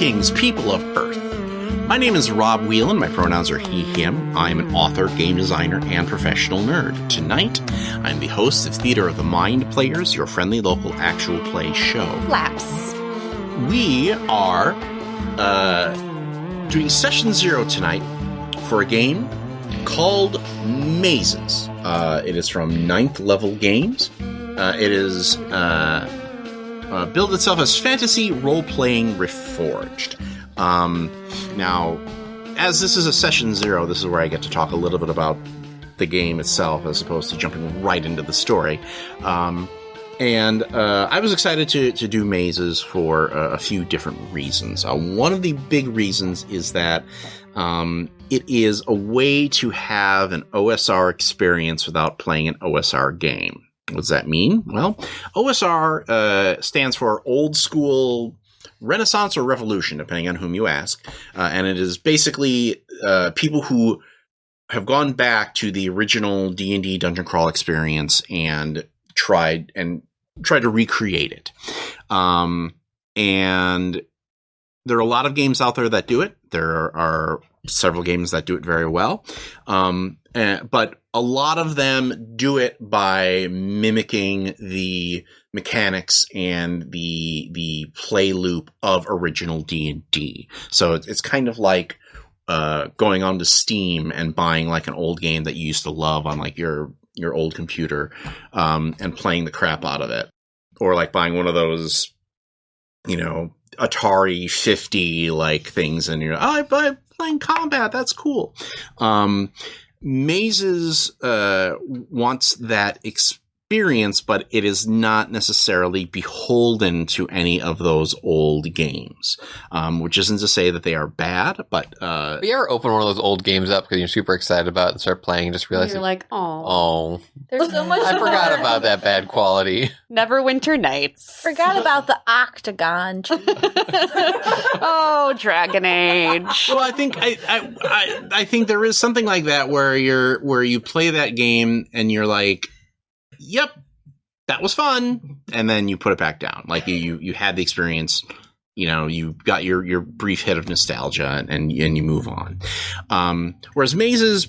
Greetings, people of Earth. My name is Rob Whelan. My pronouns are he, him. I'm an author, game designer, and professional nerd. Tonight, I'm the host of Theater of the Mind Players, your friendly local actual play show. Laps. We are doing Session 0 tonight for a game called Mazes. It is from 9th Level Games. It is billed itself as Fantasy Role-Playing Reforged. Now, as this is a Session 0, this is where I get to talk a little bit about the game itself as opposed to jumping right into the story. And I was excited to do Mazes for a few different reasons. One of the big reasons is that it is a way to have an OSR experience without playing an OSR game. What does that mean? Well, OSR stands for Old School Renaissance or Revolution, depending on whom you ask. And it is basically people who have gone back to the original D&D Dungeon Crawl experience and tried to recreate it. And there are a lot of games out there that do it. There are several games that do it very well. But a lot of them do it by mimicking the mechanics and the play loop of original D&D. So it's kind of like going onto Steam and buying like an old game that you used to love on like your old computer and playing the crap out of it. Or like buying one of those, Atari 50 like things and you're I'm playing combat, that's cool. Mazes wants that experience, but it is not necessarily beholden to any of those old games, which isn't to say that they are bad, but you ever open one of those old games up because you're super excited about it and start playing and just realize you're like, oh, there's so much I forgot about that bad quality. Neverwinter Nights. Forgot about the octagon. Oh, Dragon Age. Well, I think I think there is something like that where you play that game and you're like, yep, that was fun, and then you put it back down. Like you had the experience, you got your brief hit of nostalgia, and you move on. Whereas Mazes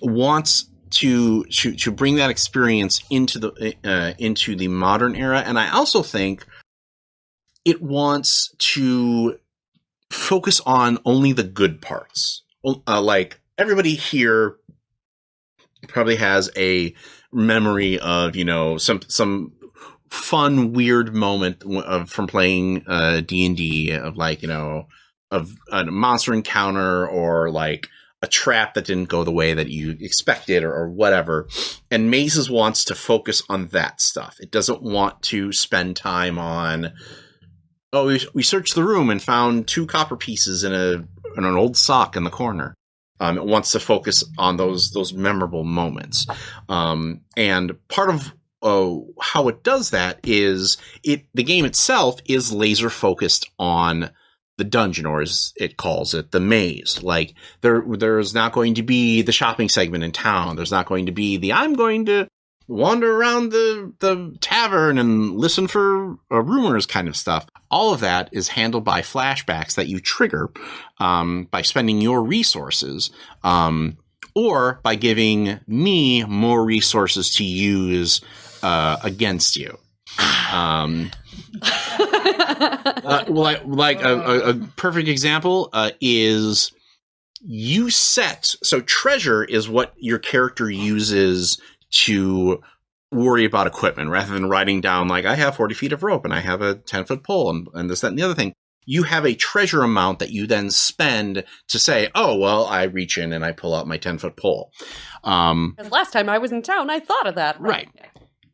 wants to bring that experience into the modern era, and I also think it wants to focus on only the good parts. Like everybody here probably has a memory of some fun weird moment from playing D&D of like of a monster encounter or like a trap that didn't go the way that you expected or whatever. And Mazes wants to focus on that stuff. It doesn't want to spend time on we searched the room and found 2 copper pieces in an old sock in the corner. It wants to focus on those memorable moments. And part of how it does that is the game itself is laser focused on the dungeon, or as it calls it, the maze. Like there's not going to be the shopping segment in town. There's not going to be I'm going to wander around the tavern and listen for rumors kind of stuff. All of that is handled by flashbacks that you trigger by spending your resources or by giving me more resources to use against you. A perfect example is you set. So treasure is what your character uses to worry about equipment rather than writing down like I have 40 feet of rope and I have a 10-foot pole and this, that, and the other thing. You have a treasure amount that you then spend to say, oh, well, I reach in and I pull out my 10-foot pole. Because last time I was in town, I thought of that. Right.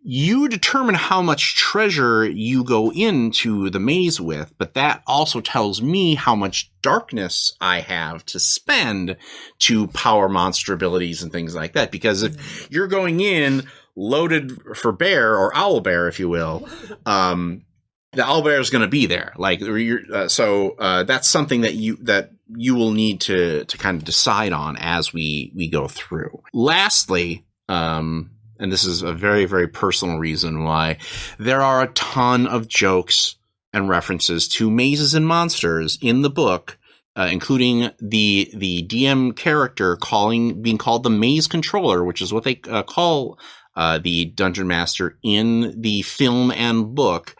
You determine how much treasure you go into the maze with, but that also tells me how much darkness I have to spend to power monster abilities and things like that. Because if you're going in loaded for bear or owl bear, if you will, the owl bear is going to be there. Like, so that's something that you will need to kind of decide on as we go through. Lastly, and this is a very, very personal reason why, there are a ton of jokes and references to mazes and monsters in the book, including the DM character being called the Maze Controller, which is what they call the Dungeon Master in the film and book,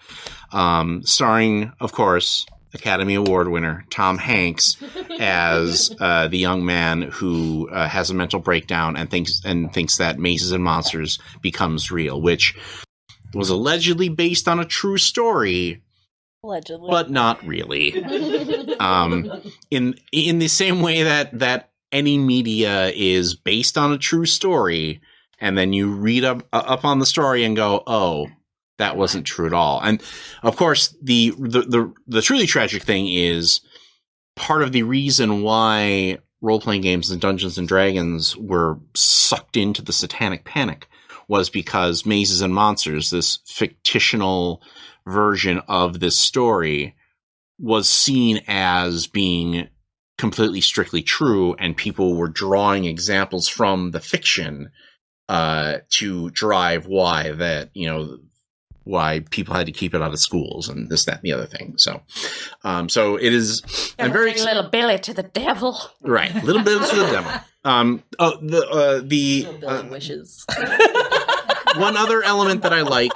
starring, of course, Academy Award winner Tom Hanks as the young man who has a mental breakdown and thinks that mazes and monsters becomes real, which was allegedly based on a true story. Allegedly. But not really. In the same way that any media is based on a true story, and then you read up on the story and go, oh, that wasn't true at all. And of course, the truly tragic thing is part of the reason why role-playing games and Dungeons and Dragons were sucked into the Satanic Panic was because Mazes and Monsters, this fictional version of this story, was seen as being completely strictly true, and people were drawing examples from the fiction to drive why people had to keep it out of schools and this, that, and the other thing. So it is. I'm very little Billy to the devil. Right, little Billy to the devil. Billy wishes. One other element that I like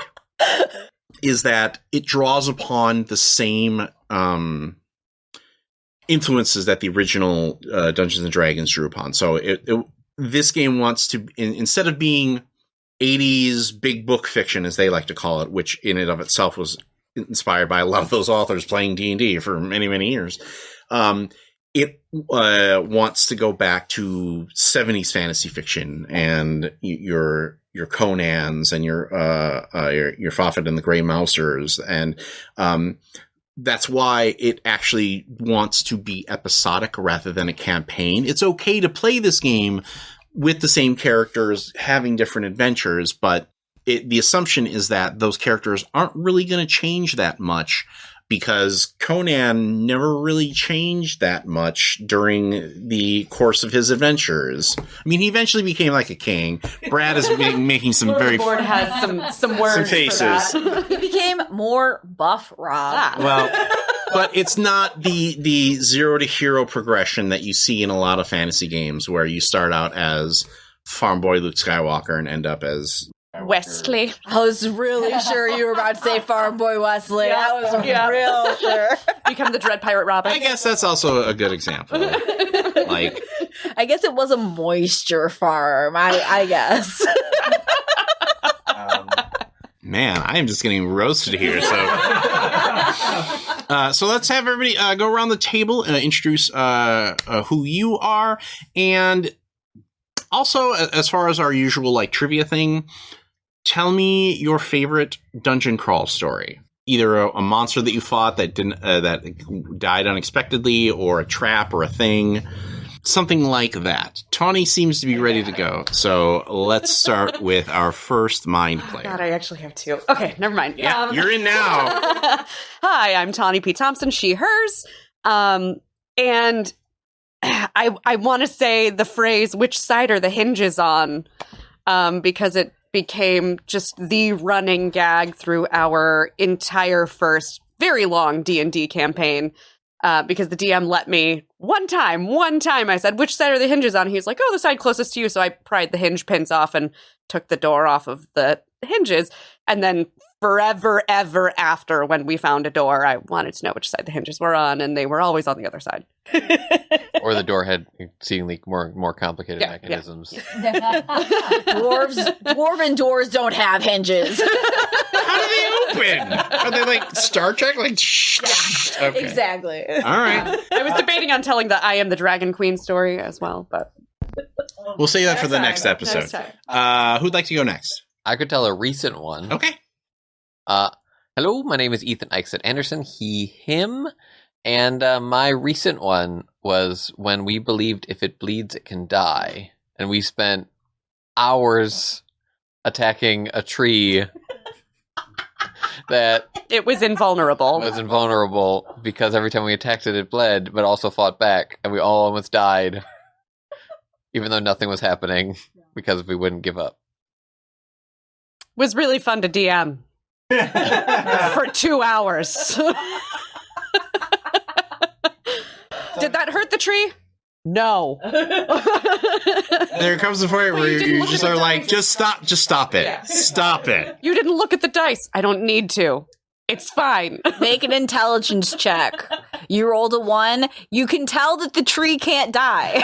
is that it draws upon the same influences that the original Dungeons and Dragons drew upon. So this game wants to, instead of being 80s big book fiction, as they like to call it, which in and of itself was inspired by a lot of those authors playing D&D for many, many years, it wants to go back to 70s fantasy fiction and your Conans and your Fafet and the Grey Mousers, and that's why it actually wants to be episodic rather than a campaign. It's okay to play this game with the same characters having different adventures, but the assumption is that those characters aren't really going to change that much, because Conan never really changed that much during the course of his adventures. I mean, he eventually became like a king. Brad is making some very... The board has some words some faces. For that. He became more buff, Rob. Well, but it's not the zero to hero progression that you see in a lot of fantasy games, where you start out as farm boy Luke Skywalker and end up as Wesley. I was really sure you were about to say Farm Boy Wesley. Yeah. I was real sure. Become the Dread Pirate Robin. I guess that's also a good example. Like, I guess it was a moisture farm. I guess. Man, I am just getting roasted here. So let's have everybody go around the table and introduce who you are, and also, as far as our usual like trivia thing, tell me your favorite dungeon crawl story. Either a monster that you fought that died unexpectedly, or a trap, or a thing, something like that. Tawny seems to be ready to go, so let's start with our first mind player. God, I actually have two. Okay, never mind. Yeah, you're in now. Hi, I'm Tawny P. Thompson, she, hers. And I want to say the phrase, which side are the hinges on? Because it became just the running gag through our entire first very long D&D campaign. Because the DM let me one time I said, which side are the hinges on? He was like, oh, the side closest to you. So I pried the hinge pins off and took the door off of the hinges. And then forever, ever after, when we found a door, I wanted to know which side the hinges were on, and they were always on the other side. Or the door had exceedingly more complicated mechanisms. Yeah. Dwarven doors don't have hinges. How do they open? Are they like Star Trek? Like, okay. Exactly. All right. I was debating on telling the I Am the Dragon Queen story as well, but We'll say that for the next episode. Who'd like to go next? I could tell a recent one. Okay. Hello, my name is Ethan Eichset Anderson, he, him, and my recent one was when we believed if it bleeds, it can die. And we spent hours attacking a tree that it was invulnerable. Because every time we attacked it, it bled, but also fought back, and we all almost died, even though nothing was happening, because we wouldn't give up. Was really fun to DM. for 2 hours. Did that hurt the tree? No. There comes the point where you didn't you look just at are the like, dice. just stop it. Yeah. Stop it. You didn't look at the dice. I don't need to. It's fine. Make an intelligence check. You rolled a 1. You can tell that the tree can't die.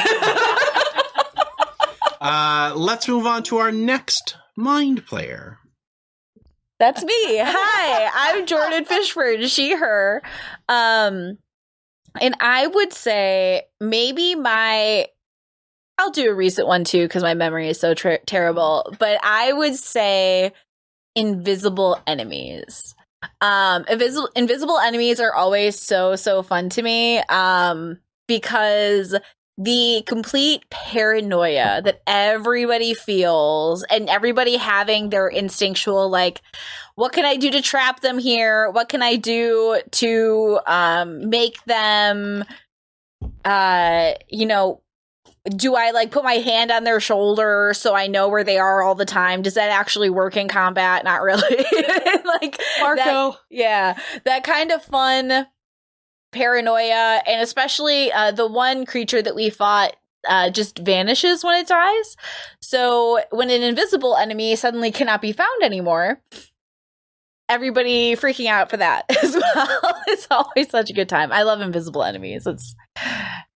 Let's move on to our next mind player. That's me. Hi, I'm Jordan Fishford, she, her. And I would say maybe I'll do a recent one too because my memory is so terrible, but I would say invisible enemies. Invisible enemies are always so fun to me because the complete paranoia that everybody feels and everybody having their instinctual, like, what can I do to trap them here? What can I do to make them, do I like put my hand on their shoulder so I know where they are all the time? Does that actually work in combat? Not really. Like Marco. that kind of fun paranoia, and especially the one creature that we fought just vanishes when it dies. So when an invisible enemy suddenly cannot be found anymore, everybody freaking out for that as well. It's always such a good time. I love invisible enemies. It's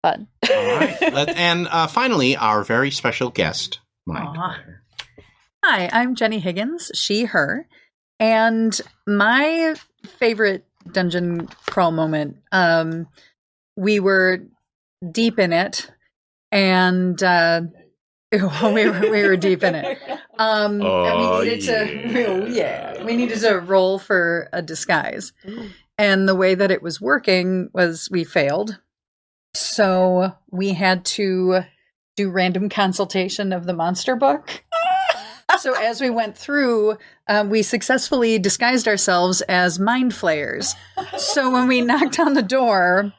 fun. All right. And finally, our very special guest, mind Aw. player. Hi, I'm Jenny Higgins, she, her. And my favorite dungeon crawl moment, we were deep in it, and we were deep in it. And we needed to roll for a disguise. And the way that it was working was we failed. So we had to do random consultation of the monster book. So as we went through, we successfully disguised ourselves as mind flayers. So when we knocked on the door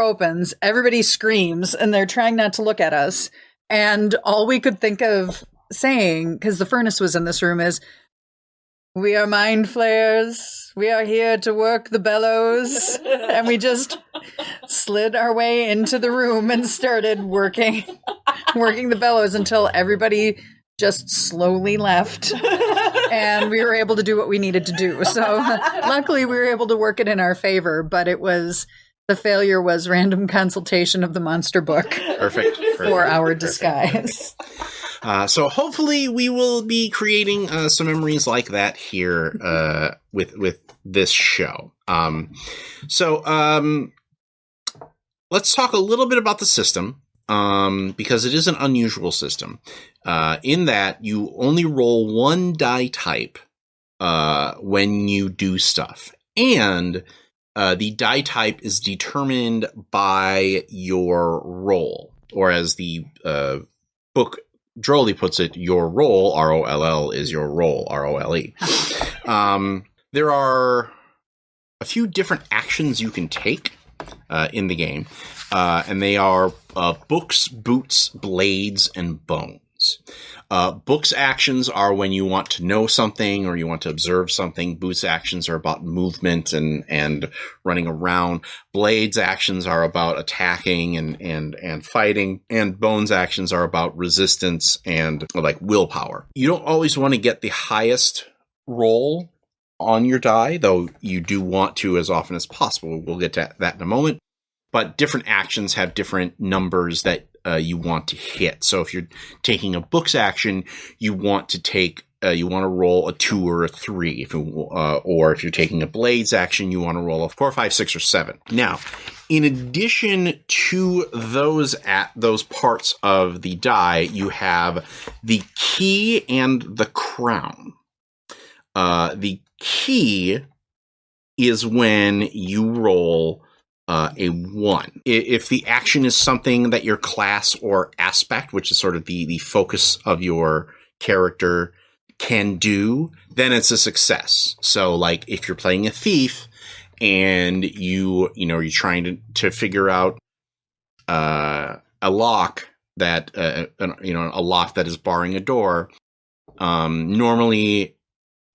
opens, everybody screams, and they're trying not to look at us. And all we could think of saying, because the furnace was in this room, is, "We are mind flayers. We are here to work the bellows." And we just slid our way into the room and started working the bellows until everybody just slowly left. And we were able to do what we needed to do. So luckily we were able to work it in our favor, but the failure was random consultation of the monster book. Perfect. For our disguise. So hopefully we will be creating some memories like that here with this show. So let's talk a little bit about the system, because it is an unusual system. In that you only roll one die type when you do stuff. And the die type is determined by your roll, or as the book drolly puts it, your roll, R-O-L-L, is your roll, R-O-L-E. There are a few different actions you can take in the game, and they are books, boots, blades, and bones. Books actions are when you want to know something or you want to observe something. Boots actions are about movement and running around. Blades actions are about attacking and fighting. And bones actions are about resistance and like willpower. You don't always want to get the highest roll on your die, though you do want to as often as possible. We'll get to that in a moment. But different actions have different numbers that you want to hit. So if you're taking a books action, you want to roll a 2 or a 3. Or if you're taking a blades action, you want to roll a 4, 5, 6, or 7. Now, in addition to those parts of the die, you have the key and the crown. The key is when you roll a 1. If the action is something that your class or aspect, which is sort of the focus of your character, can do, then it's a success. So, like, if you're playing a thief and you're trying to figure out a lock that a lock that is barring a door, normally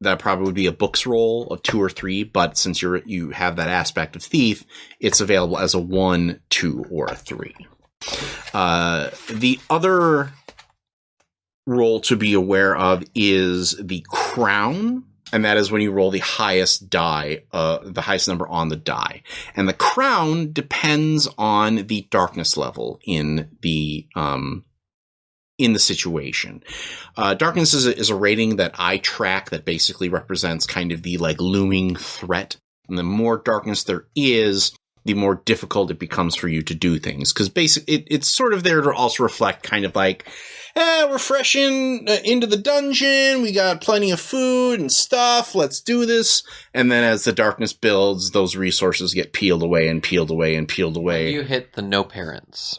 that probably would be a books roll of 2 or 3, but since you have that aspect of thief, it's available as a 1, 2, or a 3. The other roll to be aware of is the crown, and that is when you roll the highest die, the highest number on the die. And the crown depends on the darkness level in the situation. Darkness is a rating that I track that basically represents kind of the like looming threat. And the more darkness there is, the more difficult it becomes for you to do things. Because basically, it's sort of there to also reflect kind of like, we're fresh into the dungeon. We got plenty of food and stuff. Let's do this. And then as the darkness builds, those resources get peeled away and peeled away and peeled away. You hit the no parents.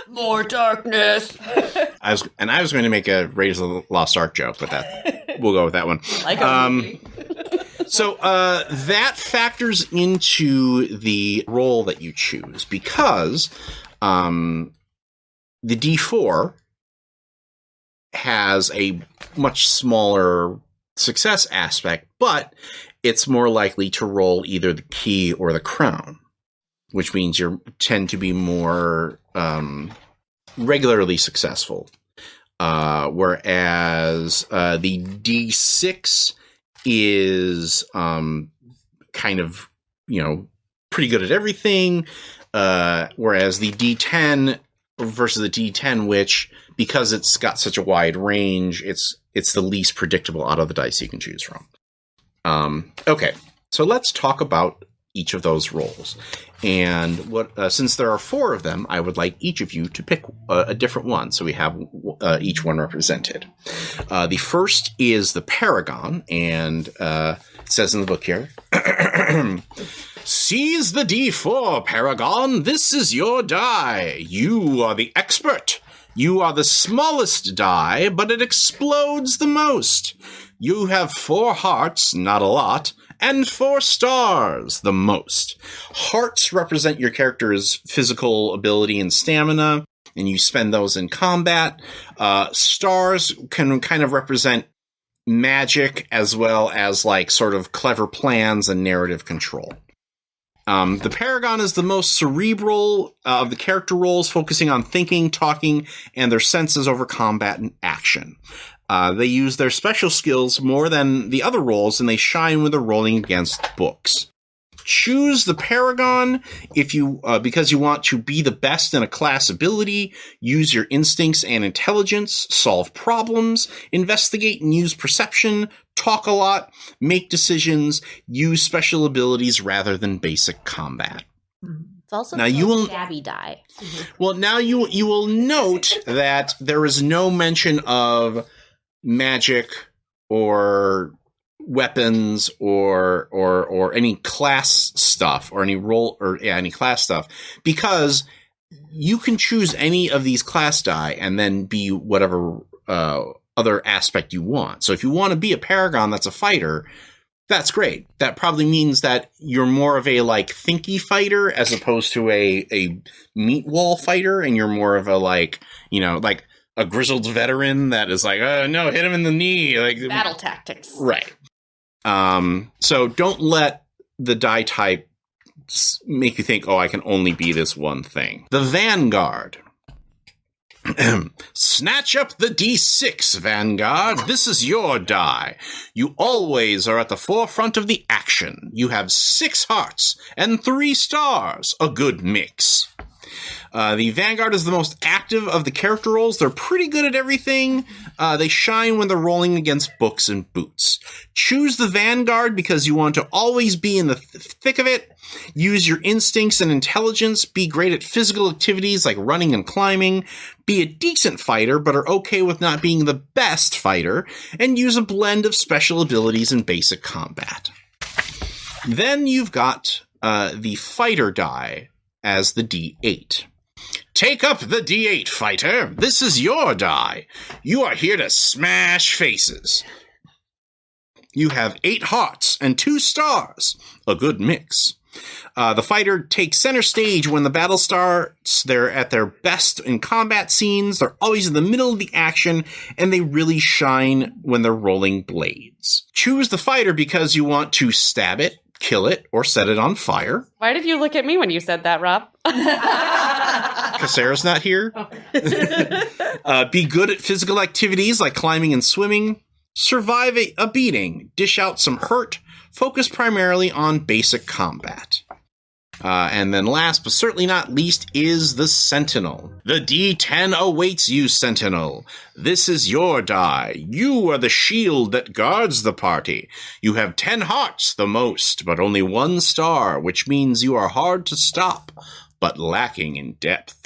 More darkness. I was going to make a Raiders of the Lost Ark joke, but we'll go with that one. Like a movie. So that factors into the role that you choose because the D4 has a much smaller success aspect, but it's more likely to roll either the key or the crown, which means you tend to be more regularly successful. Whereas the D6 is kind of, pretty good at everything, whereas the D10 versus the D10, which, because it's got such a wide range, it's the least predictable out of the dice you can choose from. Okay, so let's talk about each of those rolls. And since there are 4 of them, I would like each of you to pick a different one, so we have each one represented. The first is the Paragon, and it says in the book here, "Seize the D4, Paragon. This is your die. You are the expert. You are the smallest die, but it explodes the most. You have 4 hearts, not a lot, and 4 stars, the most. Hearts represent your character's physical ability and stamina, and you spend those in combat. Stars can kind of represent magic as well as like sort of clever plans and narrative control. The Paragon is the most cerebral of the character roles, focusing on thinking, talking, and their senses over combat and action. They use their special skills more than the other roles, and they shine when they're rolling against books. Choose the Paragon because you want to be the best in a class ability, use your instincts and intelligence, solve problems, investigate and use perception, talk a lot, make decisions, use special abilities rather than basic combat. It's also now you will stabby die. Well, now you will note that there is no mention of magic or weapons or any class stuff or any role or any class stuff, because you can choose any of these class die and then be whatever other aspect you want. So if you want to be a Paragon that's a fighter, that's great. That probably means that you're more of a like thinky fighter as opposed to a meat wall fighter, and you're more of a like a grizzled veteran that is like, oh no, hit him in the knee, like Battle tactics. Right. So don't let the die type make you think, oh, I can only be this one thing. The Vanguard. Snatch up the D6, Vanguard. This is your die. You always are at the forefront of the action. You have 6 hearts and 3 stars. A good mix. The Vanguard is the most active of the character roles. They're pretty good at everything. They shine when they're rolling against books and boots. Choose the Vanguard because you want to always be in the thick of it. Use your instincts and intelligence. Be great at physical activities like running and climbing. Be a decent fighter, but are okay with not being the best fighter. And use a blend of special abilities and basic combat. Then you've got the Fighter die as the D8. Take up the D8, fighter. This is your die. You are here to smash faces. You have 8 hearts and 2 stars. A good mix. The fighter takes center stage when the battle starts. They're at their best in combat scenes. They're always in the middle of the action, and they really shine when they're rolling blades. Choose the fighter because you want to stab it, kill it, or set it on fire. Why did you look at me when you said that, Rob? Because Sarah's not here. Be good at physical activities like climbing and swimming. Survive a beating. Dish out some hurt. Focus primarily on basic combat. And then last but certainly not least is the Sentinel. The D10 awaits you, Sentinel. This is your die. You are the shield that guards the party. You have 10 hearts, the most, but only 1 star, which means you are hard to stop, but lacking in depth.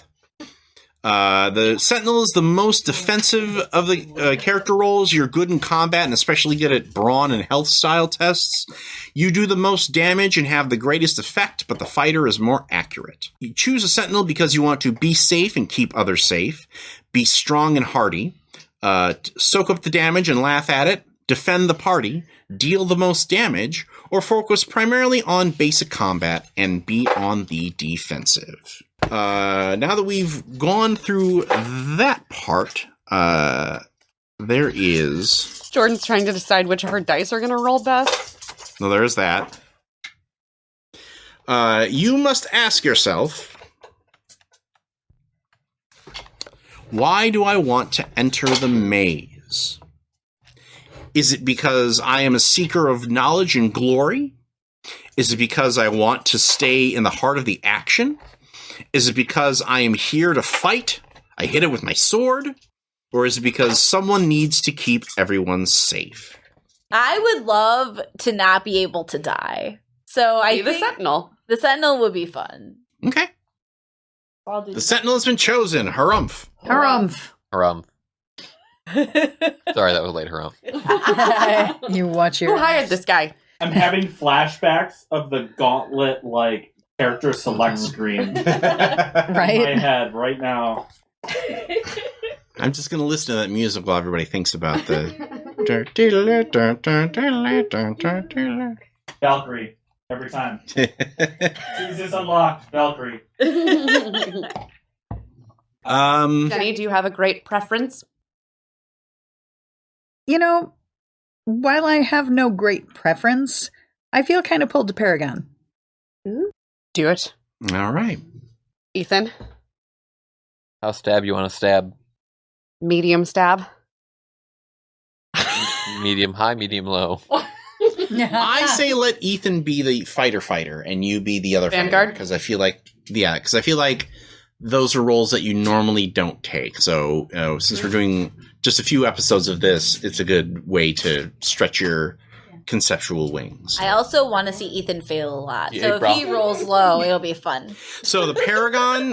The Sentinel is the most defensive of the character roles. You're good in combat and especially good at brawn and health style tests. You do the most damage and have the greatest effect, but the fighter is more accurate. You choose a Sentinel because you want to be safe and keep others safe, be strong and hardy, soak up the damage and laugh at it, defend the party, deal the most damage, or focus primarily on basic combat and be on the defensive. Now that we've gone through that part, there is... Jordan's trying to decide which of her dice are going to roll best. No, there is that. You must ask yourself, why do I want to enter the maze? Is it because I am a seeker of knowledge and glory? Is it because I want to stay in the heart of the action? Is it because I am here to fight? I hit it with my sword? Or is it because someone needs to keep everyone safe? I would love to not be able to die. So I Be think the Sentinel. the Sentinel would be fun. Okay. I'll do The Sentinel has been chosen. Harumph. Harumph. Harum. Sorry, that was late. Harum. You watch your... Who hired this guy? I'm having flashbacks of the Gauntlet, like, character select screen in my Right? head right now. I'm just going to listen to that music while everybody thinks about the... Valkyrie. Every time. Seasons unlocked. Valkyrie. Jenny, do you have a great preference? You know, while I have no great preference, I feel kind of pulled to Paragon. Do it. All right. Ethan? How stab you want to stab? Medium stab? Medium high, medium low. I say let Ethan be the fighter, and you be the other Vanguard? because I feel like those are roles that you normally don't take. So since we're doing just a few episodes of this, it's a good way to stretch your conceptual wings. I also want to see Ethan fail a lot. Yeah, So if he rolls low, it'll be fun. So the Paragon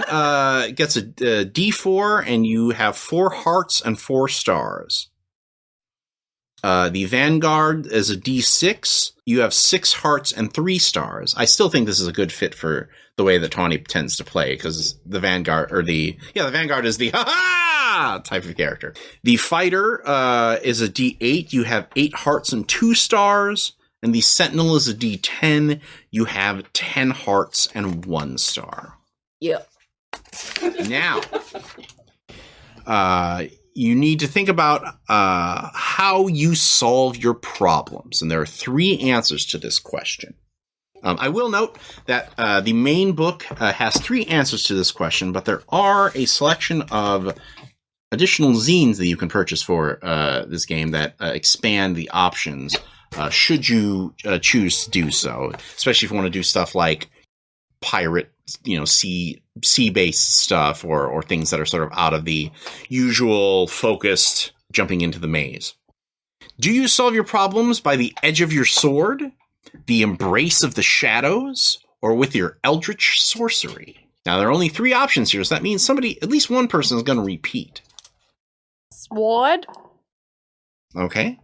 gets a D4, and you have 4 hearts and 4 stars. The Vanguard is a D6. You have 6 hearts and 3 stars. I still think this is a good fit for the way that Tawny tends to play, because the Vanguard, the Vanguard is the ha-ha type of character. The Fighter is a D8. You have 8 hearts and 2 stars. And the Sentinel is a D10. You have 10 hearts and 1 star. Yep. Now, you need to think about how you solve your problems. And there are 3 answers to this question. I will note that the main book has 3 answers to this question, but there are a selection of additional zines that you can purchase for this game that expand the options should you choose to do so, especially if you want to do stuff like pirate, sea-based stuff or things that are sort of out of the usual focused jumping into the maze. Do you solve your problems by the edge of your sword, the embrace of the shadows, or with your eldritch sorcery? Now, there are only 3 options here, so that means at least one person is going to repeat. Sword? Okay.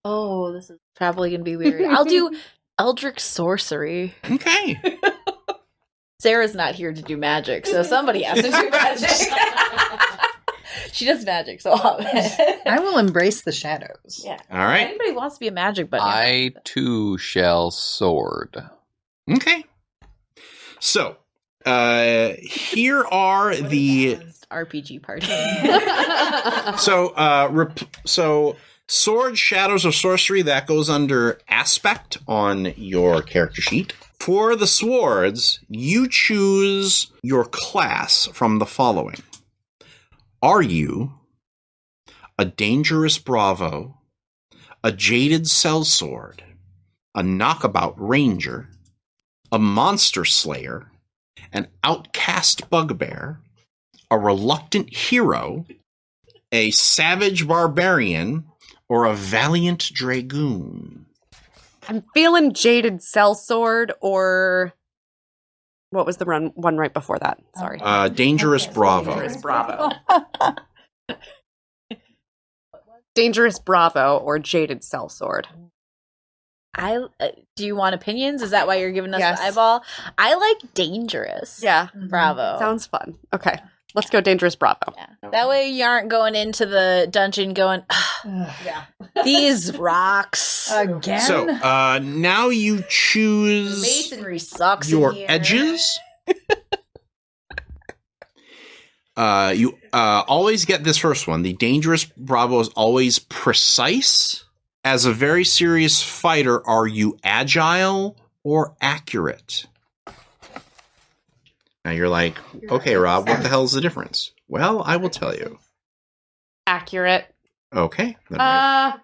Oh, this is probably going to be weird. I'll do Eldritch Sorcery. Okay. Sarah's not here to do magic, so somebody has to do magic. She does magic, so I will embrace the shadows. yeah. All right. Anybody wants to be a magic buddy? I too shall sword. Okay. So, here are the RPG party. so Sword Shadows of Sorcery, that goes under Aspect on your character sheet. For the swords, you choose your class from the following. Are you a Dangerous Bravo, a Jaded Sellsword, a Knockabout Ranger, a Monster Slayer, an Outcast Bugbear, a Reluctant Hero, a Savage Barbarian, or a Valiant Dragoon? I'm feeling Jaded Sellsword, or what was the one right before that? Sorry. Dangerous Bravo. Dangerous Bravo. Dangerous Bravo or Jaded Sellsword. Do you want opinions? Is that why you're giving us Yes. the eyeball? I like Dangerous. Yeah. Bravo. Sounds fun. Okay. Let's go Dangerous Bravo. Yeah. That way you aren't going into the dungeon going, these rocks. Again? So, now you choose Masonry sucks your in here. edges. You always get this first one. The Dangerous Bravo is always precise. As a very serious fighter, are you agile or accurate? Now you're like, okay, Rob, what the hell is the difference? Well, I will tell you. Accurate. Okay. then Agile.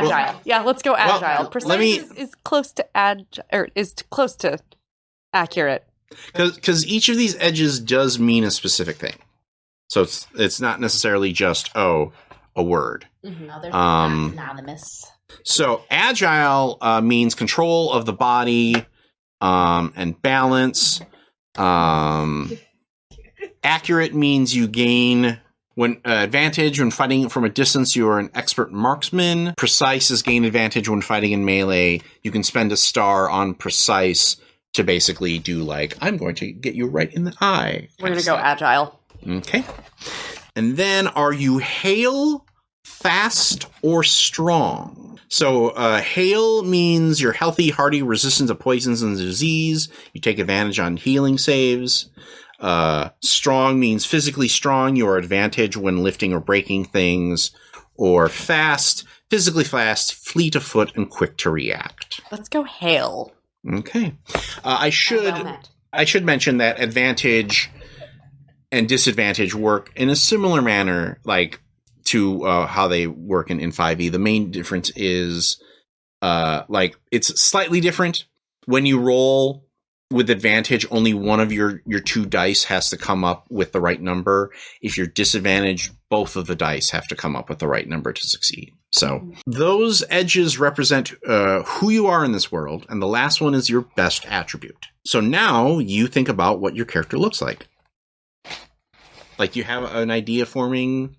Well- yeah, let's go Well, agile. Precise let me- is close to close to accurate. Because each of these edges does mean a specific thing. So it's not necessarily just, a word. Oh, they're anonymous. So agile means control of the body and balance. Accurate means you gain advantage when fighting from a distance. You are an expert marksman. Precise is gain advantage when fighting in melee. You can spend a star on precise to basically do like, I'm going to get you right in the eye. We're going to go agile. Okay. And then are you hale, fast, or strong? So hale means you're healthy, hardy, resistant to poisons and disease. You take advantage on healing saves. Strong means physically strong. Your advantage when lifting or breaking things. Or fast, physically fast, fleet of foot, and quick to react. Let's go hail. Okay. I should mention that advantage and disadvantage work in a similar manner, like to how they work in 5e. The main difference is it's slightly different. When you roll with advantage, only one of your two dice has to come up with the right number. If you're disadvantaged, both of the dice have to come up with the right number to succeed. So those edges represent who you are in this world, and the last one is your best attribute. So now you think about what your character looks like. Like, you have an idea forming?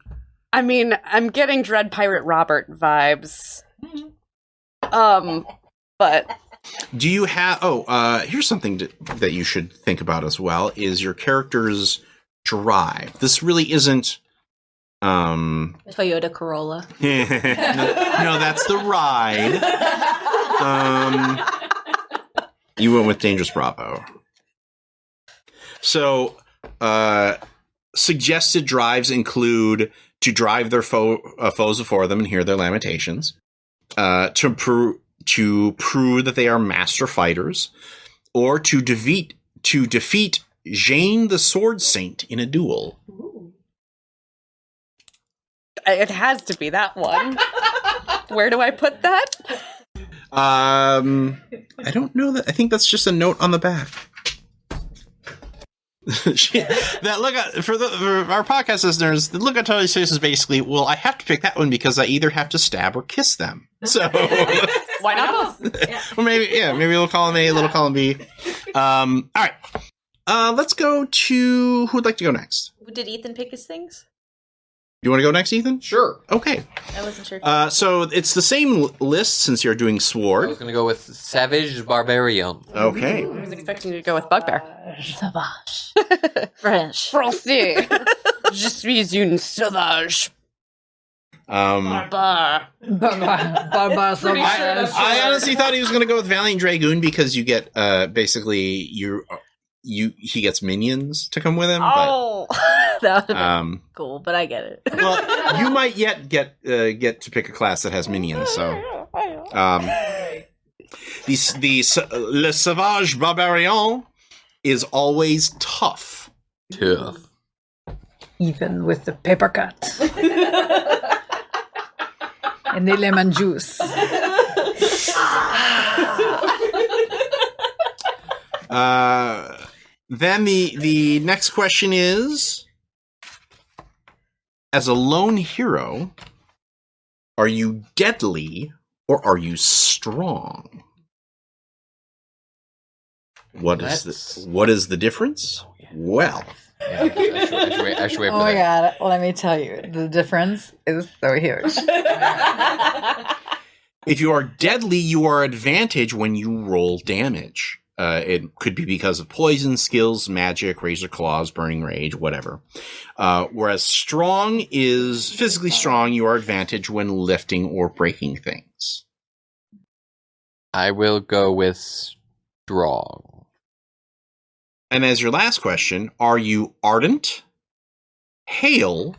I mean, I'm getting Dread Pirate Robert vibes. But Do you have... here's something that you should think about as well, is your character's drive. This really isn't... Toyota Corolla. no, that's the ride. You went with Dangerous Bravo. So, suggested drives include to drive their foes before them and hear their lamentations, to prove that they are master fighters, or to defeat Jane the Sword Saint in a duel. it has to be that one. Where do I put that? I don't know that. I think that's just a note on the back. That look at for our podcast listeners, the look at Tony's face is basically, well, I have to pick that one because I either have to stab or kiss them. So Why not both? well, maybe we'll call him A, little call him B. All right. Let's go to who would like to go next. Did Ethan pick his things? You want to go next, Ethan? Sure. Okay. I wasn't sure. So it's the same list since you're doing I sword. was going to go with Savage Barbarian. Okay. I was expecting you to go with Bugbear. Savage. French. Français. Je suis une sauvage. Barbar. I honestly thought he was going to go with Valiant Dragoon because you get basically he gets minions to come with him. Oh, that would But, have been cool, but I get it. well, you might yet get to pick a class that has minions. So, Le Sauvage Barbarian is always tough. Tough. Even with the paper cut. And the lemon juice. Then the next question is, as a lone hero, are you deadly or are you strong? What is the difference? Oh, yeah. Well, Yeah, I should wait for Oh my that. god, let me tell you, the difference is so huge. if you are deadly, you are advantage when you roll damage. It could be because of poison, skills, magic, razor claws, burning rage, whatever. Whereas strong is physically strong, you are advantage when lifting or breaking things. I will go with strong. And as your last question, are you ardent, hale,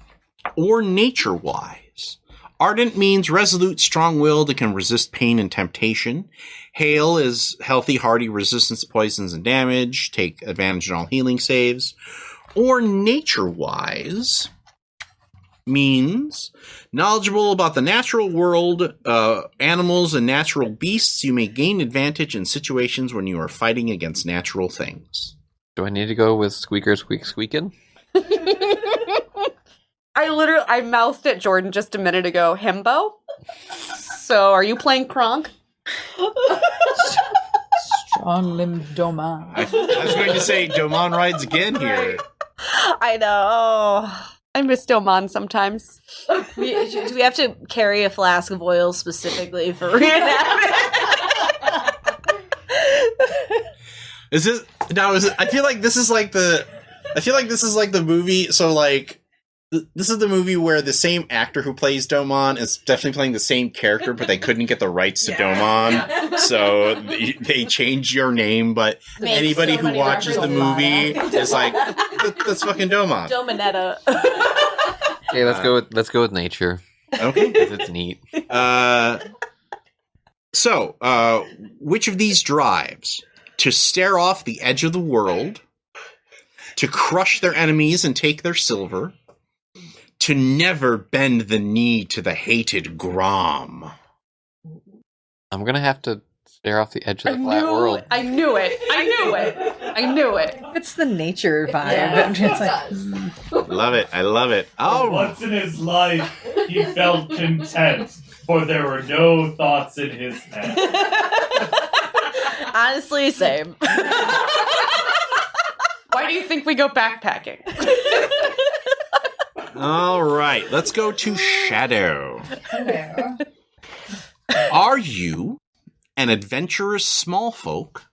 or nature-wise? Ardent means resolute, strong-willed, and can resist pain and temptation. Hale is healthy, hardy, resistance to poisons and damage, take advantage in all healing saves. Or nature-wise means knowledgeable about the natural world, animals, and natural beasts. You may gain advantage in situations when you are fighting against natural things. Do I need to go with squeaker, squeak, squeakin'? I mouthed at Jordan just a minute ago, himbo. So are you playing Kronk? Strong limbed Doma. I was going to say Domon rides again here. I know. I miss Domon sometimes. Do we have to carry a flask of oil specifically for reenactment? Is it now? Is it? I feel like this is like the movie. So like, this is the movie where the same actor who plays Domon is definitely playing the same character, but they couldn't get the rights to Domon, so they changed your name. But Makes anybody so who many watches the movie is like, that's fucking Domon. Dominetta. Okay, let's go with nature. Okay. 'Cause it's neat. So, which of these drives? To stare off the edge of the world, to crush their enemies and take their silver, to never bend the knee to the hated Grom. I'm gonna have to stare off the edge of the flat world. I knew it. It's the nature vibe. Yeah. It's like, Love it. I love it. Oh, Once in his life, he felt content, for there were no thoughts in his head. Honestly, same. Why do you think we go backpacking? all right. Let's go to Shadow. Are you an adventurous small folk,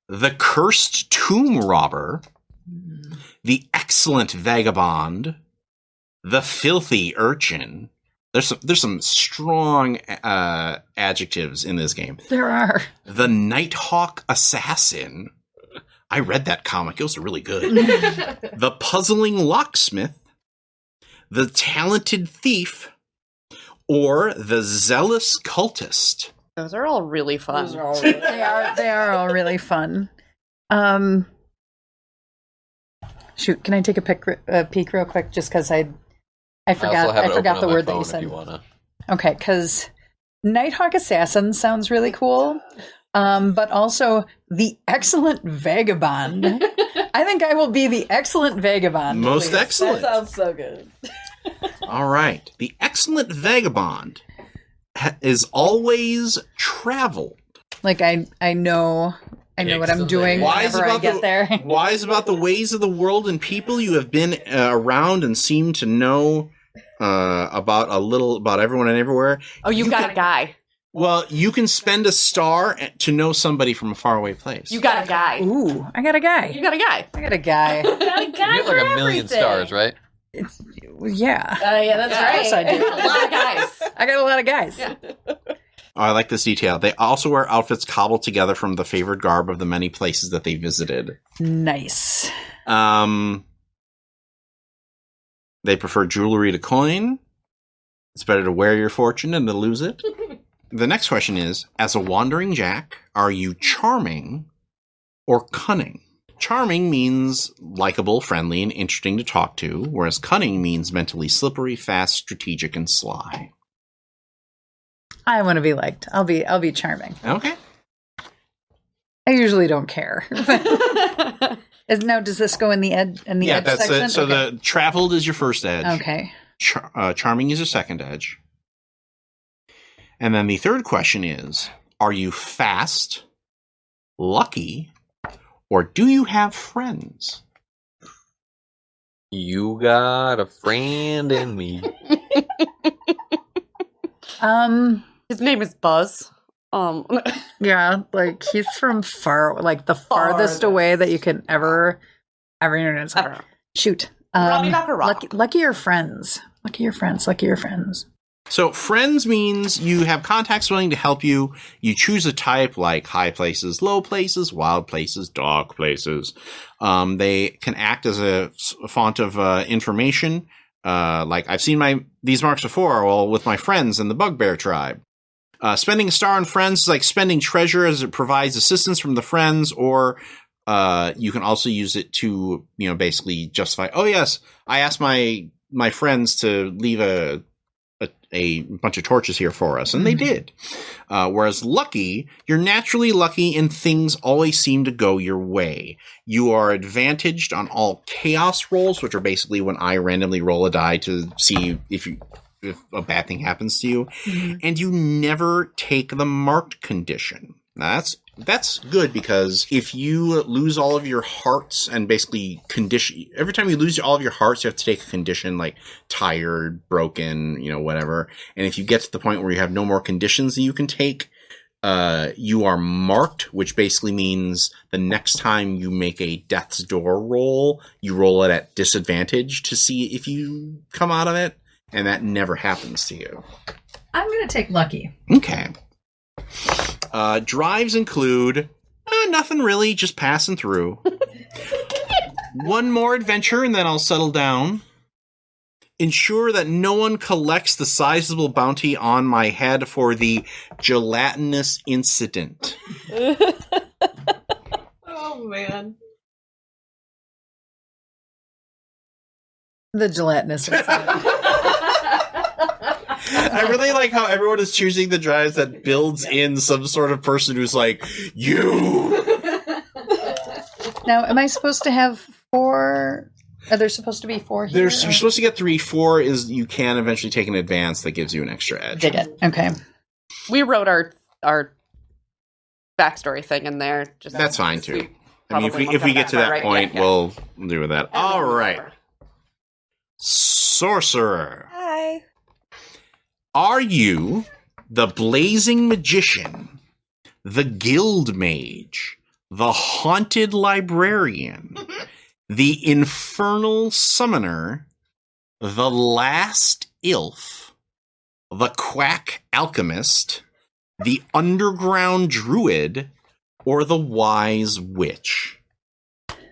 the cursed tomb robber, the excellent vagabond, the filthy urchin? There's some strong adjectives in this game. there are. The Nighthawk assassin. I read that comic. It was really good. The puzzling locksmith, the talented thief, or the zealous cultist. Those are all really fun. They are all really fun. Shoot, can I take a peek real quick? Just because I forgot the word that you said. Okay, because Nighthawk Assassin sounds really cool, but also the excellent vagabond. I think I will be the excellent vagabond. Most please. excellent. That sounds so good. All right. The excellent vagabond is always traveled. Like I know what I'm doing Wise whenever I about get there. Wise about the ways of the world and people. You have been around and seem to know about everyone and everywhere. Oh, you got a guy. Well, you can spend a star to know somebody from a faraway place. You got a guy. Ooh, I got a guy. You got a guy. I got a guy. You get like a million stars, right? Yeah. Yeah, that's Of course I right. do. A lot of guys. I got a lot of guys. Yeah. Oh, I like this detail. They also wear outfits cobbled together from the favored garb of the many places that they visited. Nice. They prefer jewelry to coin. It's better to wear your fortune than to lose it. The next question is, as a wandering jack, are you charming or cunning? Charming means likable, friendly, and interesting to talk to, whereas cunning means mentally slippery, fast, strategic, and sly. I want to be liked. I'll be charming. Okay. I usually don't care. Does this go in the edge that's section? it. So Okay. the traveled is your first edge. Okay. Charming is your second edge. And then the third question is, are you fast, lucky, or do you have friends? You got a friend in me. His name is Buzz. Yeah, like he's from the farthest away that you can ever it's like, shoot. Robbie Macaroni. Luckier friends. Luckier friends. So friends means you have contacts willing to help you. You choose a type like high places, low places, wild places, dark places. They can act as a font of information. Like I've seen these marks before, well, with my friends in the Bugbear tribe. Spending a star on friends is like spending treasure as it provides assistance from the friends, or you can also use it to, basically justify, oh yes, I asked my friends to leave a bunch of torches here for us, and they did. Whereas lucky, you're naturally lucky and things always seem to go your way. You are advantaged on all chaos rolls, which are basically when I randomly roll a die to see if a bad thing happens to you, and you never take the marked condition. Now that's good, because if you lose all of your hearts and basically every time you lose all of your hearts, you have to take a condition like tired, broken, whatever. And if you get to the point where you have no more conditions that you can take, you are marked, which basically means the next time you make a death's door roll, you roll it at disadvantage to see if you come out of it. And that never happens to you. I'm going to take lucky. Okay. Drives include nothing really, just passing through. One more adventure and then I'll settle down. Ensure that no one collects the sizable bounty on my head for the gelatinous incident. Oh, man. The gelatinous incident. I really like how everyone is choosing the drives that builds in some sort of person who's like, you! Now, am I supposed to have 4? Are there supposed to be 4 here? You're supposed to get 3. 4 is you can eventually take an advance that gives you an extra edge. Dig it. Okay. We wrote our backstory thing in there. That's fine, too. I mean, Probably if we get to that right? point, Yeah. we'll do with that. All right. Sorcerer. Hi. Are you the Blazing Magician, the Guild Mage, the Haunted Librarian, the Infernal Summoner, the Last Ilf, the Quack Alchemist, the Underground Druid, or the Wise Witch?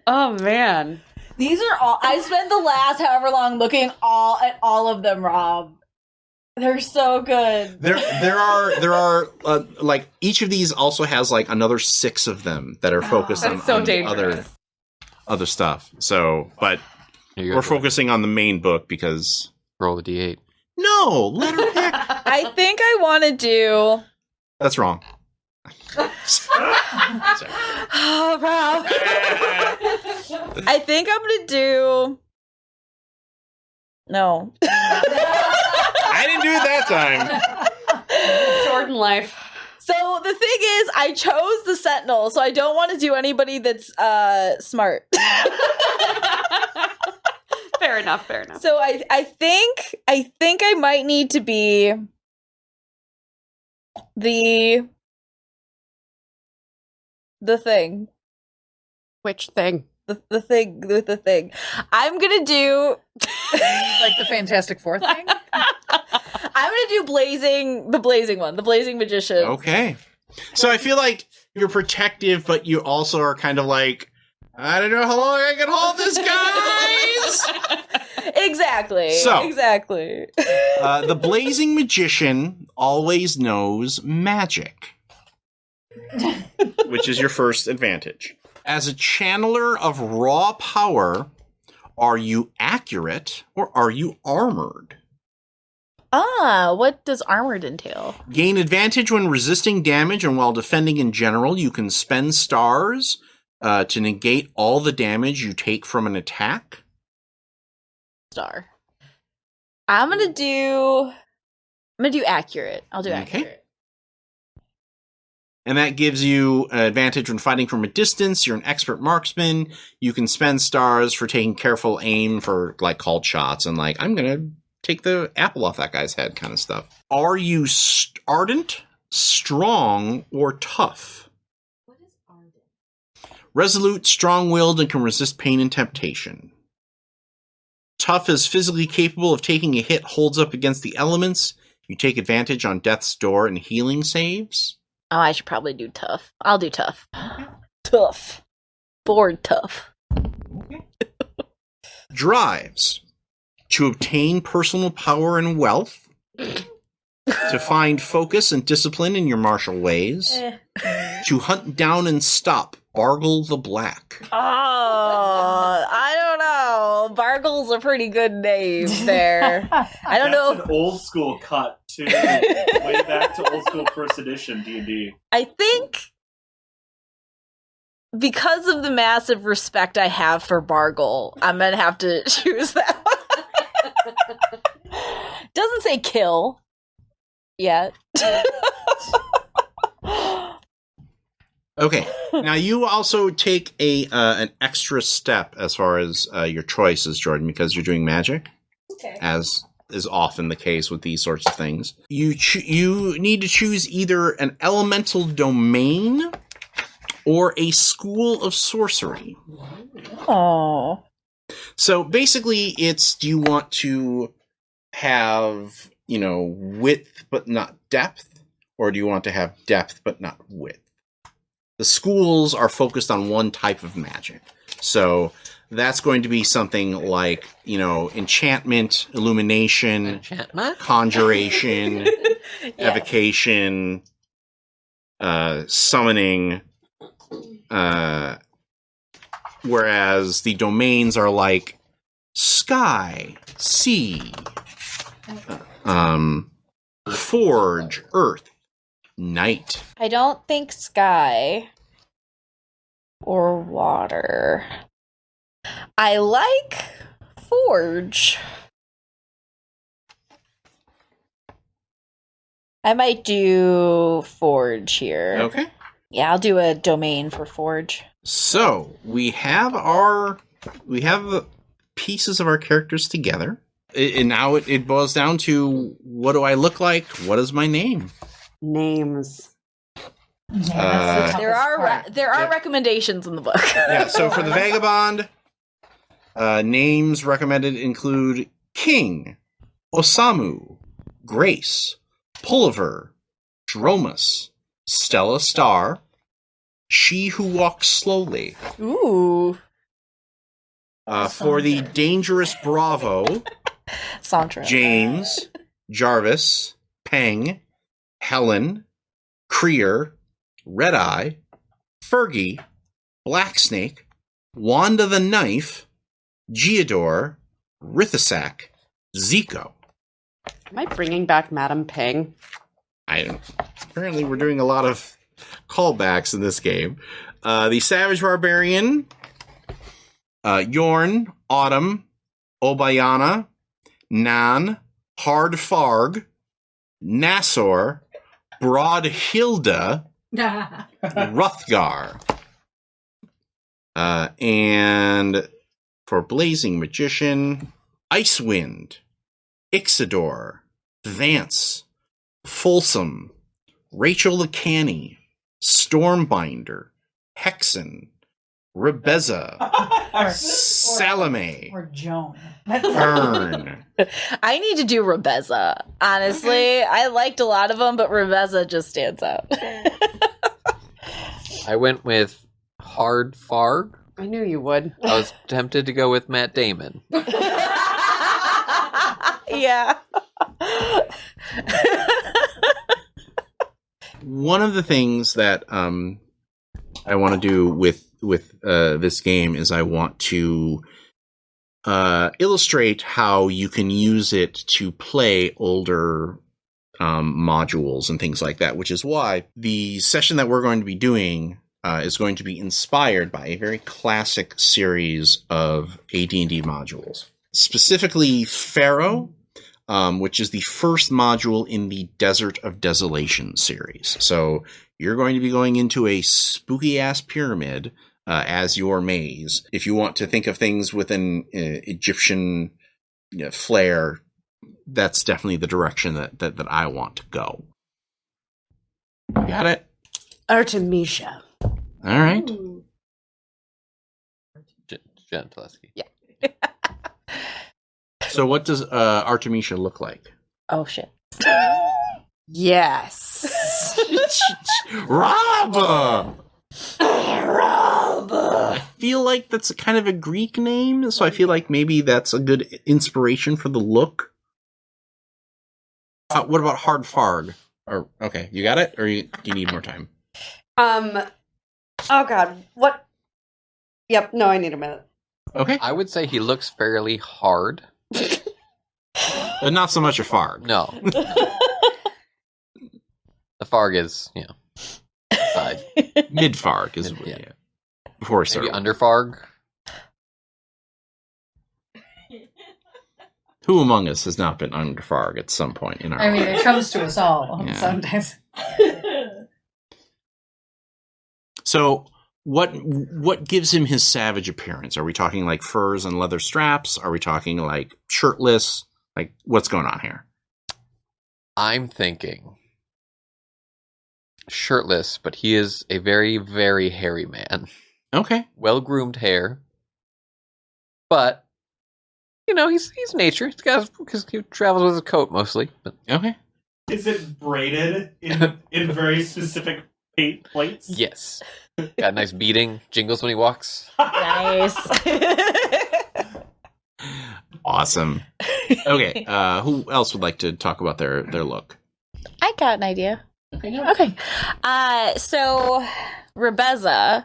Oh, man. These are all. I spent the last however long looking at all of them, Rob. They're so good. There are like each of these also has like another 6 of them that are focused on other stuff. So, but we're focusing on the main book because Roll the d8. no, let her pick. I think I want to do. That's wrong. Sorry. Oh, Rob. I think I'm gonna do. No. I didn't do it that time. Jordan life. So the thing is, I chose the Sentinel, so I don't want to do anybody that's smart. Fair enough. So I think I might need to be the thing. Which thing? The thing. I'm gonna do Like the Fantastic Four thing? I'm I'm gonna do the blazing magician. Okay. So I feel like you're protective, but you also are kind of like, I don't know how long I can hold this, guys! Exactly. The blazing magician always knows magic, which is your first advantage. As a channeler of raw power, are you accurate or are you armored? What does armored entail? Gain advantage when resisting damage and while defending in general. You can spend stars to negate all the damage you take from an attack. Star. I'm gonna do accurate. I'll do accurate. And that gives you an advantage when fighting from a distance. You're an expert marksman. You can spend stars for taking careful aim for like called shots and like, I'm gonna take the apple off that guy's head kind of stuff. Are you ardent, strong, or tough? What is ardent? Resolute, strong-willed, and can resist pain and temptation. Tough is physically capable of taking a hit, holds up against the elements. You take advantage on death's door and healing saves. Oh, I should probably do tough. I'll do tough. Tough. Bored tough. Drives. To obtain personal power and wealth. To find focus and discipline in your martial ways. To hunt down and stop Bargle the Black. Oh, I don't know. Bargle's a pretty good name there. I don't know. That's an old school cut, too. Way back to old school first edition D&D. I think because of the massive respect I have for Bargle, I'm going to have to choose that one. Doesn't say kill yet. Okay. Now you also take an extra step as far as your choices, Jordan, because you're doing magic. Okay. As is often the case with these sorts of things. You need to choose either an elemental domain or a school of sorcery. Oh. So basically it's, do you want to have, width but not depth? Or do you want to have depth but not width? The schools are focused on one type of magic. So that's going to be something like, enchantment, illumination, conjuration, evocation, summoning, whereas the domains are like sky, sea, forge, earth, night. I don't think sky or water. I like forge. I might do forge here. Okay. Yeah, I'll do a domain for forge. So we have the pieces of our characters together. And now it boils down to, what do I look like? What is my name? Names. There are recommendations in the book. Yeah, so for the Vagabond, names recommended include King, Osamu, Grace, Pulliver, Dromus, Stella Star, She Who Walks Slowly. Ooh. For the Dangerous Bravo, Santra. James, Jarvis, Peng, Helen, Creer, Red Eye, Fergie, Blacksnake, Wanda the Knife, Geodor, Rithisak, Zico. Am I bringing back Madam Peng? I don't. Apparently, we're doing a lot of callbacks in this game. The Savage Barbarian, Yorn, Autumn, Obayana, Nan, Hard Farg, Nassor, Broadhilda, Ruthgar. And for Blazing Magician, Icewind, Ixidor, Vance, Folsom, Rachel the Canny, Stormbinder, Hexen, Rebezza, Salome, Or Joan. Ern. I need to do Rebezza. Honestly, I liked a lot of them, but Rebezza just stands out. I went with Hard Farg. I knew you would. I was tempted to go with Matt Damon. Yeah. One of the things that I want to do with this game is I want to illustrate how you can use it to play older modules and things like that, which is why the session that we're going to be doing is going to be inspired by a very classic series of AD&D modules, specifically Pharaoh, which is the first module in the Desert of Desolation series. So you're going to be going into a spooky-ass pyramid as your maze. If you want to think of things with an Egyptian flair, that's definitely the direction that I want to go. Got it? Artemisia. All right. Jen Telesky. Yeah. So what does Artemisia look like? Oh, shit. Yes. Rob! I feel like that's kind of a Greek name, so I feel like maybe that's a good inspiration for the look. What about Hard Farg? Or okay, you got it, or do you need more time? Oh God. What? Yep. No, I need a minute. Okay, I would say he looks fairly hard. but not so much a Farg. No. The Farg is, side. Mid Farg is Yeah. before we Maybe start. under Farg. Who among us has not been under Farg at some point in our I mean, lives? it comes to us all Yeah. sometimes. So what gives him his savage appearance? Are we talking like furs and leather straps? Are we talking like shirtless? Like what's going on here? I'm thinking shirtless, but he is a very, very hairy man. Okay. Well-groomed hair. But, he's nature. He's got because he travels with a coat mostly. But Okay. Is it braided in very specific plates? yes. Got a nice beating. Jingles when he walks. Nice. Awesome. Okay. Who else would like to talk about their look? I got an idea. Okay. So Rebezza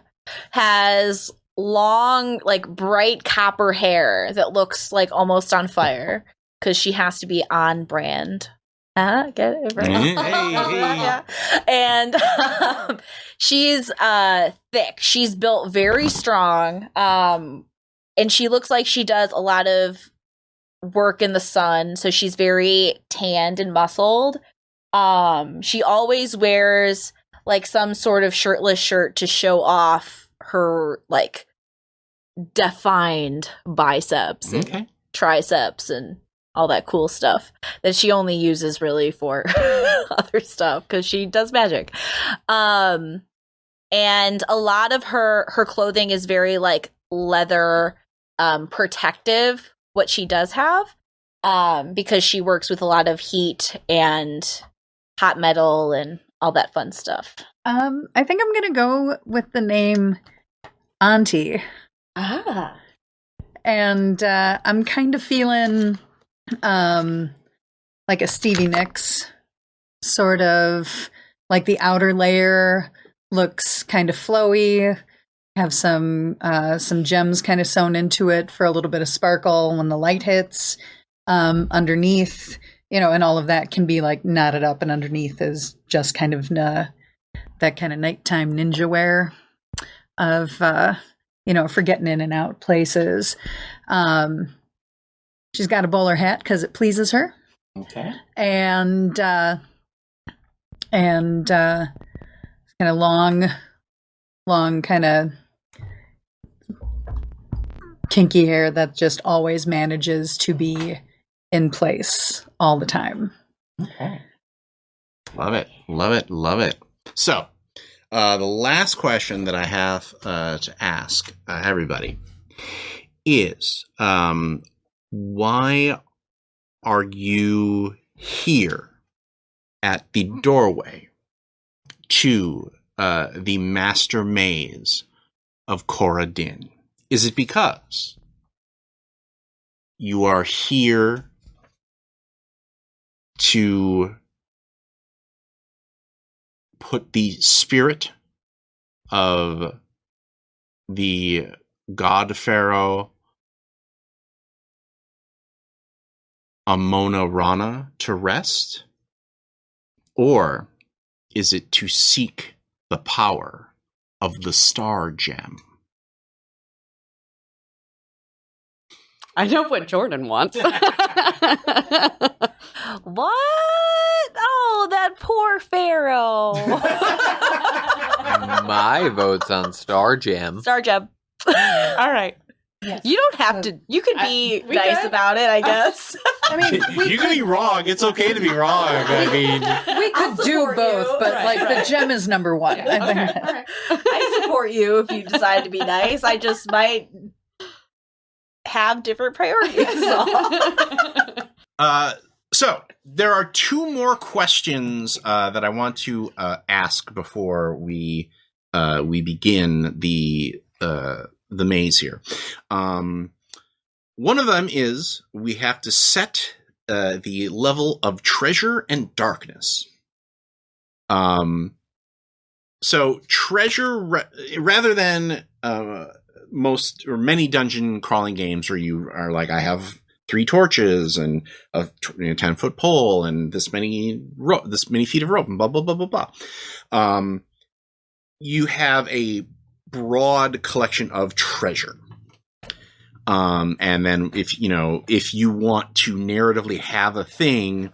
has long, like bright copper hair that looks like almost on fire because she has to be on brand. Get it right? Hey. Yeah. And she's thick. She's built very strong. And she looks like she does a lot of work in the sun, so she's very tanned and muscled. She always wears like some sort of shirtless shirt to show off her like defined biceps and Okay. triceps and all that cool stuff that she only uses really for other stuff because she does magic. And a lot of her clothing is very like leather protective, what she does have, because she works with a lot of heat and hot metal and all that fun stuff. I think I'm gonna go with the name Auntie, and I'm kind of feeling like a Stevie Nicks, sort of like the outer layer looks kind of flowy, have some gems kind of sewn into it for a little bit of sparkle when the light hits. Underneath, and all of that can be like knotted up, and underneath is just kind of that kind of nighttime ninja wear of for getting in and out places. She's got a bowler hat because it pleases her. Okay. And kind of long kind of kinky hair that just always manages to be in place all the time. Okay. Love it. Love it. Love it. So, the last question that I have to ask everybody is, why are you here at the doorway to the master maze of Cora Din? Is it because you are here to put the spirit of the god pharaoh Amona Rana to rest? Or is it to seek the power of the star gem? I know what Jordan wants. What? Oh, that poor Pharaoh. My vote's on Star Jam. Star Gem. All right. Yes. You don't have to. You could be we nice could. about it, I guess. I mean, You can be wrong. It's okay to be wrong. I mean, we could do support both, you. but Right, the gem is number one. I think. All right. I support you if you decide to be nice. I just might have different priorities. so there are two more questions that I want to ask before we begin the maze here. One of them is we have to set the level of treasure and darkness. So treasure, rather than most or many dungeon crawling games where you are like, I have 3 torches and a 10-foot pole and this many feet of rope and blah blah blah blah blah. You have a broad collection of treasure. And then if you want to narratively have a thing,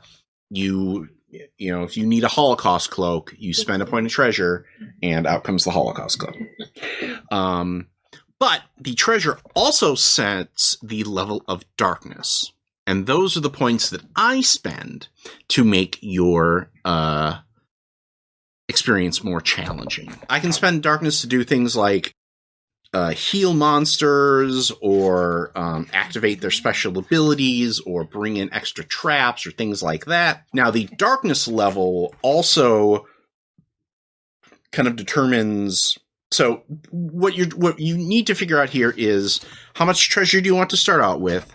if you need a Holocaust cloak, you spend a point of treasure and out comes the Holocaust cloak. But the treasure also sets the level of darkness. And those are the points that I spend to make your experience more challenging. I can spend darkness to do things like heal monsters or activate their special abilities or bring in extra traps or things like that. Now, the darkness level also kind of determines... So what you need to figure out here is how much treasure do you want to start out with,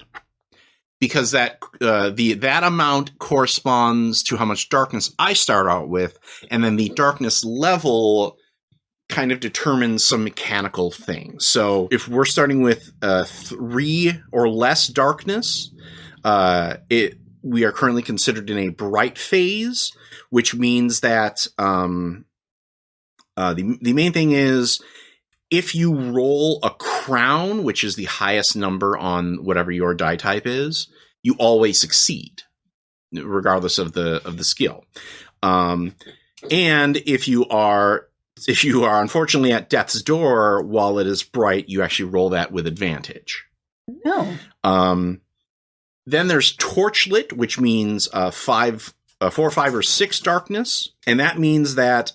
because that amount corresponds to how much darkness I start out with, and then the darkness level kind of determines some mechanical things. So if we're starting with 3 or less darkness, we are currently considered in a bright phase, which means that the main thing is if you roll a crown, which is the highest number on whatever your die type is, you always succeed, regardless of the skill. And if you are unfortunately at death's door while it is bright, you actually roll that with advantage. No. Then there's torchlit, which means 4, 5, or 6 darkness. And that means that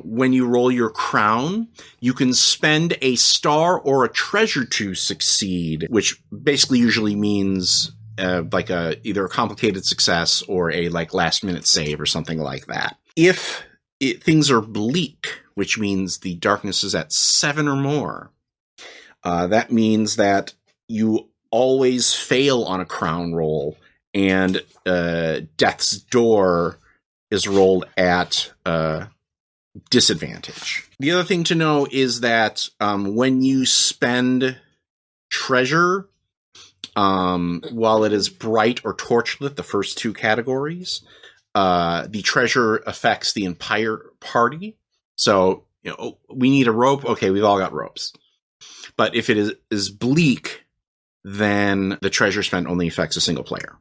when you roll your crown, you can spend a star or a treasure to succeed, which basically usually means either a complicated success or a last minute save or something like that. If things are bleak, which means the darkness is at 7 or more, that means that you always fail on a crown roll, and Death's Door is rolled at disadvantage. The other thing to know is that when you spend treasure, while it is bright or torchlit, the first 2 categories, the treasure affects the entire party. So, we need a rope. Okay, we've all got ropes. But if it is bleak, then the treasure spent only affects a single player,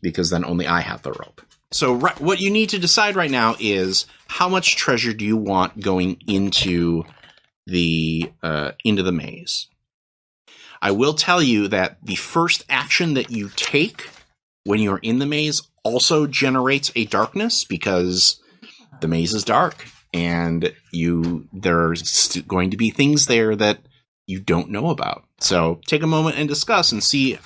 because then only I have the rope. So what you need to decide right now is how much treasure do you want going into the maze. I will tell you that the first action that you take when you're in the maze also generates a darkness, because the maze is dark. and there's going to be things there that you don't know about. So take a moment and discuss and see,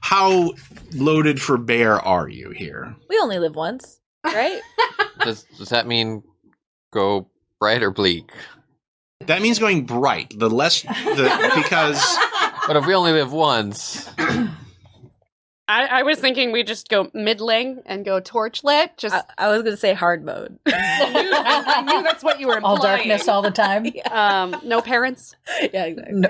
how loaded for bear are you here? We only live once, right? Does that mean go bright or bleak? That means going bright. Because But if we only live once, I was thinking we just go middling and go torchlit. Just I was going to say hard mode. I knew that's what you were implying. All darkness all the time. No parents. Yeah, exactly. No.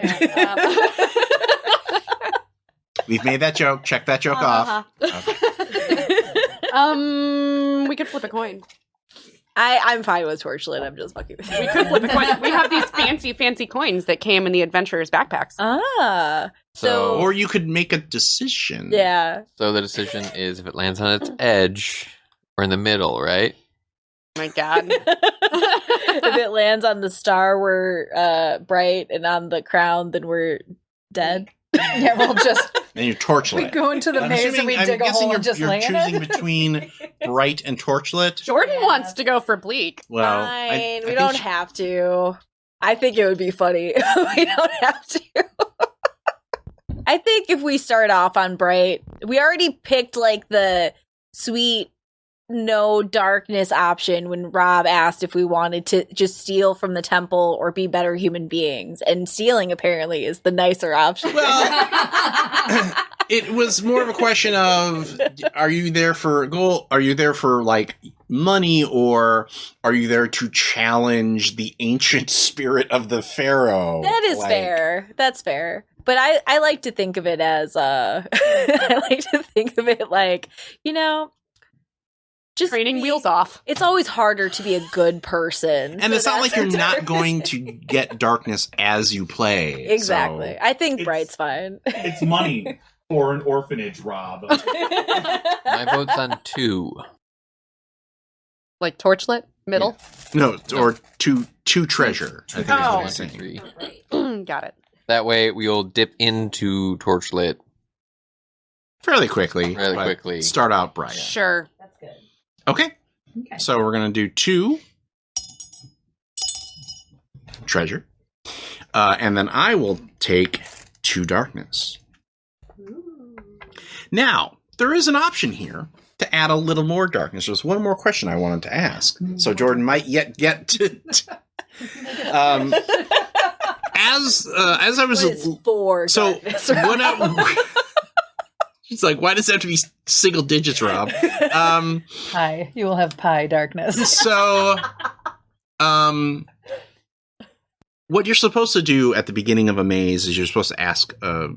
we've made that joke. Check that joke off. We could flip a coin. I'm fine with torchlit. I'm just fucking with you. We could flip a coin. We have these fancy coins that came in the adventurers' backpacks. So Or you could make a decision. yeah. so the decision is if it lands on its edge or in the middle, right? Oh my god. If it lands on the star, we're bright, and on the crown, then we're dead. Yeah, we'll just And you're torchlit. we go into the maze and we dig a hole and just you're lay in choosing it. between bright and torchlit. Jordan wants to go for bleak. Well, Fine, I we think don't have to. I think it would be funny. We don't have to. I think if we start off on bright, we already picked like the sweet no darkness option when Rob asked if we wanted to just steal from the temple or be better human beings. And stealing apparently is the nicer option. Well, it was more of a question of, are you there for a goal? Are you there for like money, or are you there to challenge the ancient spirit of the pharaoh? That is fair. That's fair. But I like to think of it as I like to think of it like, just Training wheels off. It's always harder to be a good person. And so it's not that's like you're our not darkness. going to get darkness as you play. Exactly. So- I think It's- bright's fine. It's money for an orphanage, Rob. My vote's on 2. Like torchlit? Middle? No, or to treasure. I think is what Oh. I'm saying. 3. Got it. That way we'll dip into torchlit. Fairly quickly. Fairly but quickly. Start out bright. Sure. That's good. Okay. Okay. So we're going to do 2 treasure. And then I will take 2 darkness. Now, there is an option here to add a little more darkness. There's one more question I wanted to ask. So Jordan might yet get to... as I was... What is 4 So darkness? when she's like, why does it have to be single digits, Rob? Pie. You will have pie darkness. So, what you're supposed to do at the beginning of a maze is you're supposed to ask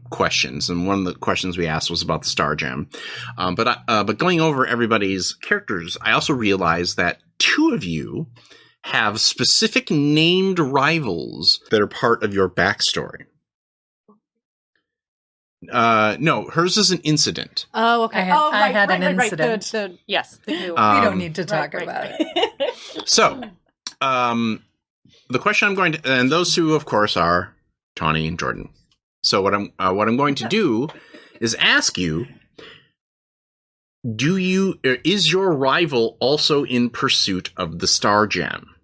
questions, and one of the questions we asked was about the star gem. But going over everybody's characters, I also realized that 2 of you have specific named rivals that are part of your backstory. No, hers is an incident. Oh, okay. I had an incident. Yes. The new We don't need to talk about it. So, the question I'm going to, and those 2, of course, are Tawny and Jordan. So what I'm going to do is ask you: is your rival also in pursuit of the star gem?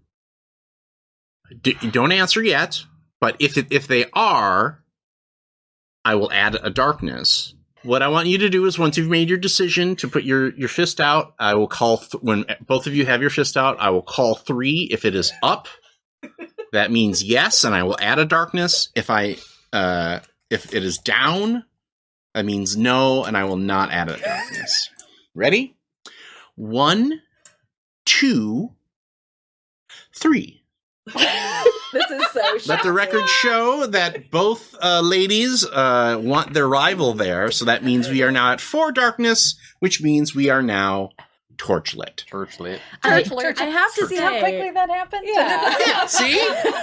Don't answer yet, but if they are, I will add a darkness. What I want you to do is, once you've made your decision to put your fist out, I will call when both of you have your fist out. I will call 3. If it is up, that means yes, and I will add a darkness. If it is down, that means no, and I will not add a darkness. Ready? 1, 2, 3. This is so Let the record show that both ladies want their rival there, so that means we are now at 4 darkness, which means we are now torchlit. Torchlit. I have to See say how quickly that happened? Yeah. Yeah, see?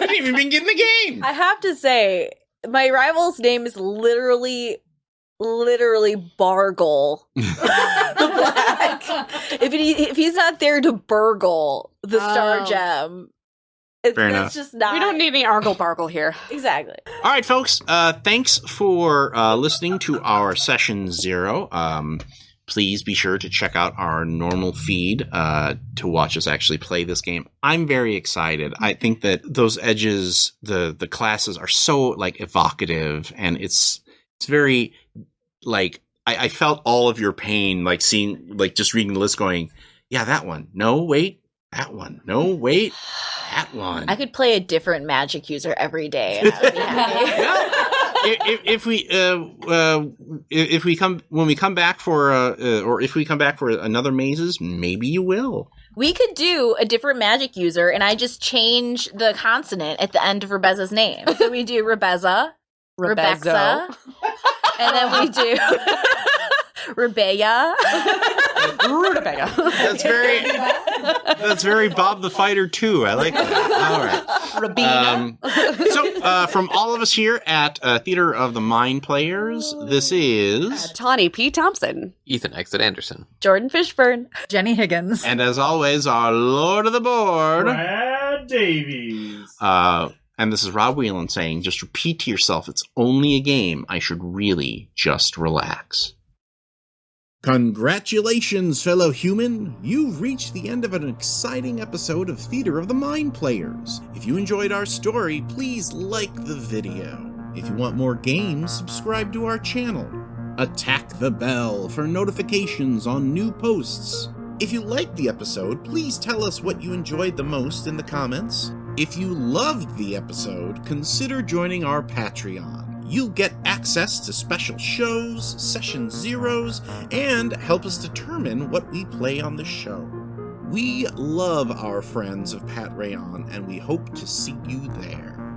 We didn't even begin the game. I have to say, my rival's name is literally Bargle the Black. If he's not there to burgle the star gem, Fair enough. it's just not. We don't need any argle bargle here. Exactly. All right, folks. Thanks for listening to our session 0. please be sure to check out our normal feed to watch us actually play this game. I'm very excited. I think that those edges, the classes are so like evocative, and it's very like I felt all of your pain, like seeing, like just reading the list, going, yeah, that one. No, wait, that one. No, wait, that one. I could play a different magic user every day, and I would be happy. If we come back for another mazes, maybe you will. We could do a different magic user, and I just change the consonant at the end of Rebeza's name. So we do Rebeza, Rebecca, and then we do Rebea. Rutabaga. That's very Bob the Fighter too. I like that. All right. Rabina. So from all of us here at Theater of the Mind Players, this is Tawny P. Thompson. Ethan Exit Anderson. Jordan Fishburne. Jenny Higgins. and as always our Lord of the Board, Brad Davies. and this is Rob Whelan saying, just repeat to yourself, it's only a game. I should really just relax. Congratulations, fellow human! You've reached the end of an exciting episode of Theater of the Mind Players. If you enjoyed our story, please like the video. If you want more games, subscribe to our channel. Attack the bell for notifications on new posts. If you liked the episode, please tell us what you enjoyed the most in the comments. If you loved the episode, consider joining our Patreon. You'll get access to special shows, session zeros, and help us determine what we play on the show. We love our friends of Pat Rayon, and we hope to see you there.